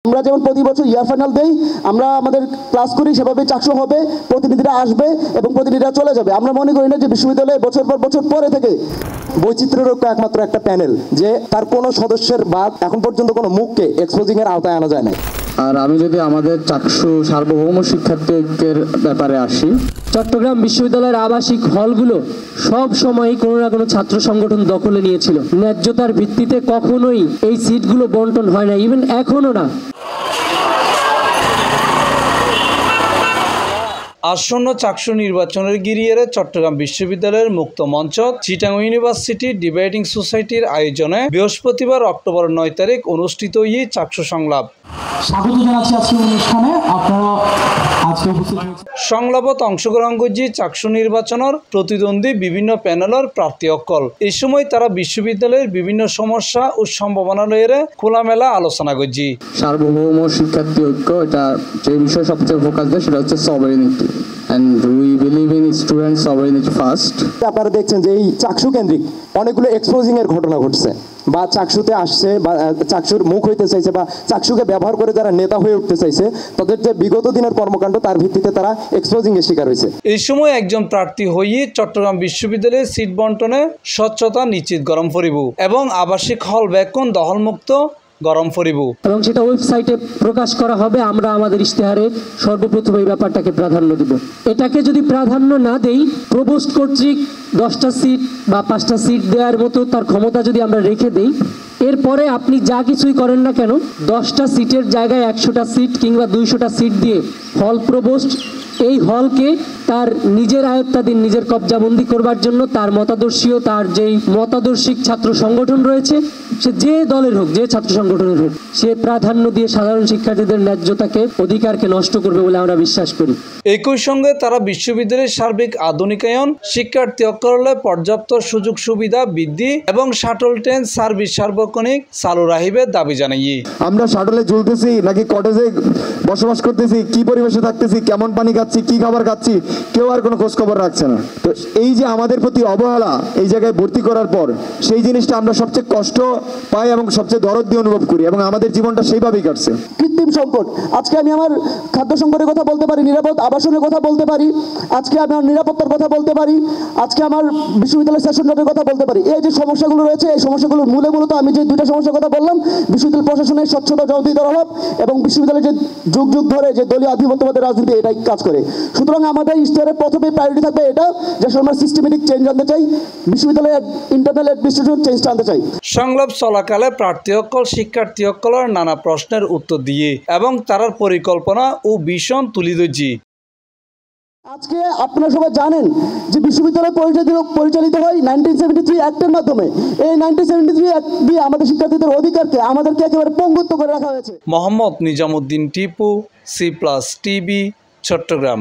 আমরা যেমন প্রতি বছর ইয়ার ফাইনাল দেই, আমরা আমাদের ক্লাস করি, সেভাবে চাকসু হবে, প্রতিনিধিরা আসবে এবং প্রতিনিধিরা চলে যাবে। আমরা মনে করি না যে বিশ্ববিদ্যালয়ে বছর পর বছর পরে থেকে বৈচিত্র্যের ঐক্য একমাত্র একটা প্যানেল, যে তার কোনো সদস্যের বাদ এখন পর্যন্ত কোনো মুখকে এক্সপোজিং এর আওতায় আনা যায় না। আর আমি যদি আমাদের চাকসু সার্বভৌম শিক্ষার্থী ঐক্যের ব্যাপারে আসি, চট্টগ্রাম বিশ্ববিদ্যালয়ের আবাসিক হলগুলো সব সময়ই কোনো না কোনো ছাত্র সংগঠন দখলে নিয়েছিল। ন্যায্যতার ভিত্তিতে কখনোই এই সিটগুলো বন্টন হয় না, ইভেন এখনো না। আসন্ন চাকসু নির্বাচনের গিরিয়ে চট্টগ্রাম বিশ্ববিদ্যালয়ের মুক্ত মঞ্চ চিটাং ইউনিভার্সিটি ডিবেটিং সোসাইটির আয়োজনে বৃহস্পতিবার অক্টোবর 9 তারিখ অনুষ্ঠিত চাকসু সংলাপ। স্বাগত জানাচ্ছি আজকে অনুষ্ঠানে, আপনারা আজকে উপস্থিত হয়েছেন। সংলাপত অংশগ্রহণ করছি চাকসু নির্বাচনের প্রতিদ্বন্দ্বী বিভিন্ন প্যানেলের প্রার্থী অকল। এই সময় তারা বিশ্ববিদ্যালয়ের বিভিন্ন সমস্যা ও সম্ভাবনা লইয়ে খোলামেলা আলোচনা করছি। সার্বভৌম শিক্ষার্থী ঐক্য, এটা যে বিষয় সবচেয়ে ফোকাস দেয় সেটা হচ্ছে সভারেনিটি, and we believe in student sovereignty first. আপনারা দেখছেন যে এই চাকসু কেন্দ্রিক অনেকগুলো এক্সপোজিং এর ঘটনা ঘটছে, বা চাকসুতে আসছে, বা চাকসুর মুখ হইতে চাইছে, বা চাকসুকে ব্যবহার করে যারা নেতা হয়ে উঠতে চাইছে, তাদের যে বিগত দিনের কর্মকাণ্ড তার ভিত্তিতে তারা এক্সপোজিং এর শিকার হয়েছে। এই সময় একজন প্রার্থী হয়ে চট্টগ্রাম বিশ্ববিদ্যালয়ের সিট বন্টনে স্বচ্ছতা নিশ্চিত গরম ফরিব এবং আবাসিক হল বেকন দখলমুক্ত গরম ফরিব, এবং সেটা ওয়েবসাইটে প্রকাশ করা হবে। আমরা আমাদের ইশতেহারে সর্বপ্রথম এই ব্যাপারটাকে প্রাধান্য দিব। এটাকে যদি প্রাধান্য না দেই, প্রভোস্ট কর্তৃক 10টা সিট বা 5টা সিট দেওয়ার মতো তার ক্ষমতা যদি আমরা রেখে দেই, এরপরে আপনি যা কিছুই করেন না কেন, 10টা সিটের জায়গায় 100টা সিট কিংবা 200টা সিট দিয়ে হল প্রভোস্ট এই হলকে তার নিজের আয়ত্তাধীন, নিজের কবজাবন্দি করবার জন্য তার মতাদর্শীয়, তার যেই মতাদর্শিক ছাত্র সংগঠন রয়েছে, সে যে দলের হোক, যে ছাত্র সংগঠনের হোক, সে প্রাধান্য দিয়ে সাধারণ শিক্ষার্থীদের ন্যায্যতাকে, অধিকারকে নষ্ট করবে বলে আমরা বিশ্বাস করি। একই সঙ্গে তারা বিশ্ববিদ্যালয়ের সার্বিক আধুনিকায়ন, শিক্ষার্থী অকলে পর্যাপ্ত সুযোগ সুবিধা বৃদ্ধি এবং শাটল ট্রেন সার্ভিস সার্বক্ষণিক চালু রাখিবে দাবি জানাই। আমরা শাটলে ঝুলতেছি নাকি কটেজে বসবাস করতেছি, কি পরিবেশে থাকতেছি, কেমন পানি খাচ্ছি, কি খাবার খাচ্ছি, কেউ আর কোনো খোঁজ খবর রাখছে না। তো এই যে আমাদের প্রতি অবহেলা এই জায়গায় ভর্তি করার পর, সেই জিনিসটা আমরা সবচেয়ে কষ্ট পাই এবং সবচেয়ে দরদ দিয়ে অনুভব করি, এবং আমাদের জীবনটা সেইভাবেই কাটছে। কৃত্রিম সংকট, আজকে আমি আমার খাদ্য সংকটের কথা বলতে পারি, নিরাপদ আবাসনের কথা বলতে পারি, আজকে আমি আমার নিরাপত্তার কথা বলতে পারি, আজকে আমার বিশ্ববিদ্যালয় সেশন জটের কথা বলতে পারি। এই যে সমস্যাগুলো রয়েছে, এই সমস্যাগুলোর মূলে মূলত আমি যে দুইটা সমস্যার কথা বললাম, বিশ্ববিদ্যালয় প্রশাসনের স্বচ্ছতা, জবাবদিহিতার অভাব এবং বিশ্ববিদ্যালয়ে যে যুগ যুগ ধরে যে দলীয় আধিপত্যবাদের রাজনীতি, এটাই কাজ করে। সুতরাং আমাদের ইশতেহারের প্রথমে প্রায়োরিটি থাকবে এটা, যে আমরা সিস্টেমেটিক চেঞ্জ আনতে চাই, বিশ্ববিদ্যালয়ের ইন্টারনাল অ্যাডমিনিস্ট্রেশন চেঞ্জটা আনতে চাই। সংলাপ চলাকালে প্রার্থী অকল শিক্ষার্থী অকলের নানা প্রশ্নের উত্তর দিয়ে এবং তার পরিকল্পনা ও ভিশন তুলে ধরছি। আজকে আপনারা সবাই জানেন যে বিশ্ববিদ্যালয় পরিচালিত হয় 1973 অ্যাক্টের মাধ্যমে। এই 1973 অ্যাক্ট দিয়ে আমাদের শিক্ষার্থীদের অধিকারকে, আমাদেরকে একেবারে পঙ্গুত্ব করে রাখা হয়েছে। Mohammad Nizamuddin Tipu, C+ TV, Chittagong.